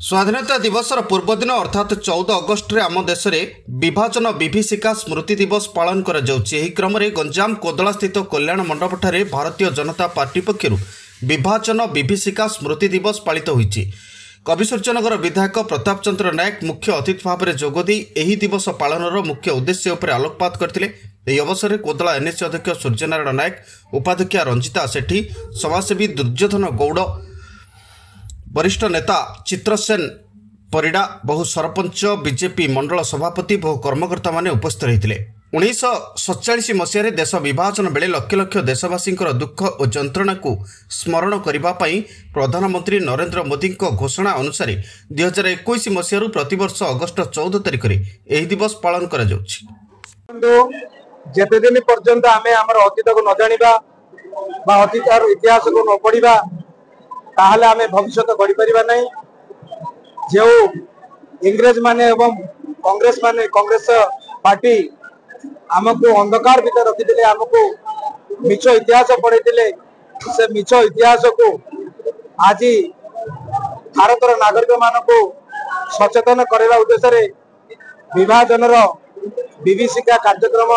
स्वाधीनता दिवस पूर्वदिन अर्थात 14 अगस्ट रे आम देश में विभाजन विभीषिका स्मृति दिवस पालन कर क्रम में गंजाम कोदला स्थित कल्याण मंडपठारे भारतीय जनता पार्टी पक्षर विभाजन विभीषिका स्मृति दिवस पालित होईछि। कविसूर्यनगर विधायक प्रताप चंद्र नायक मुख्य अतिथि भाव में जोगदी एही दिवस पालनर मुख्य उद्देश्य उपर आलोकपात करथिले। ଏହି ଅବସରରେ କୋଦଳା ଏନ୍ଏସି ଅଧ୍ୟକ୍ଷ ସୂର୍ଯ୍ୟନାରାୟଣ ନାୟକ, ଉପାଧ୍ୟକ୍ଷା ରଞ୍ଜିତା ସେଠୀ, ସମାଜସେବୀ ଦୁର୍ଯ୍ୟୋଧନ ଗୌଡ଼, वरिष्ठ नेता चित्रसेन परिडा, बहु सरपंच, बीजेपी मंडल सभापति, बहु कर्मकर्ता माने उपस्थित रहिथिले। 1947 मसीह देश विभाजन बेले लक्ष लक्ष देशवासी दुख और जंत्रणा को स्मरण करने प्रधानमंत्री नरेंद्र मोदी घोषणा अनुसार 2021 मसीह प्रतिवर्ष अगस्ट 14 तारिख में यह दिवस पालन कर जेते दिन पर्यंत आमे हमर अतीत को न जानिबा बा अतीतर इतिहास को न पढ़िबा ताहले आमे भविष्य गढ़ी परिबा नहीं। जो इंग्रेज माने एवं कांग्रेस पार्टी आमको अंधकार भीतर रखिथिले, आमको मिछ इतिहास पढ़ेथिले, से मिछ इतिहास को आज भारतर नागरिक मानको सचेतन करबा उद्देश्य विभाजनर विभीषिका कार्यक्रम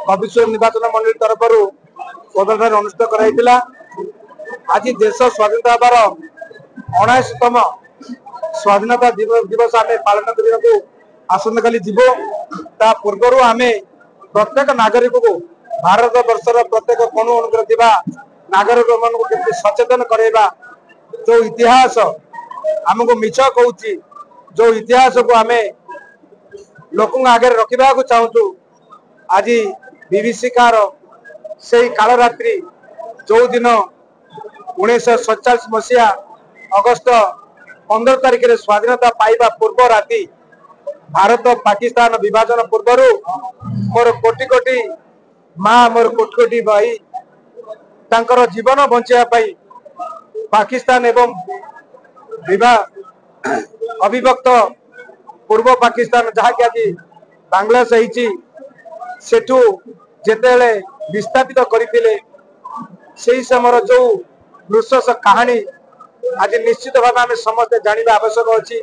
कविश्वर निर्वाचन मंडली तरफ कोदलठारे अनुष्ठित कराइथिला। आज देश स्वाधीनता हबार 79तम स्वाधीनता दिवस आमे पालन करने आसंता काली जीवो। ता पूर्व आमे प्रत्येक नागरिक को भारत वर्षर प्रत्येक कोण अनुग्रह नागरिक मान को सचेतन करवा, जो इतिहास आमको मिछ कहूँ, जो इतिहास को आमे लोक आगे रखा चाहूँ। आज विभीषिकार से काल रात्रि जो दिन 1947 मसीहा अगस्त 15 तारिख में स्वाधीनता पाइबा पूर्व राति भारत पाकिस्तान विभाजन पूर्वर मोर कोटि कोटि माँ, मोर कोटि कोटि भाई तांकर जीवन बचाई पाकिस्तान एवं अविभक्त पूर्व पाकिस्तान जहाँ कि आज बांग्लादेश होइछि सेठू जेतेले विस्थापित करथिले सेही समय जो नृशंस कहानी आज निश्चित भाव आम समस्त जानवा आवश्यक अच्छी।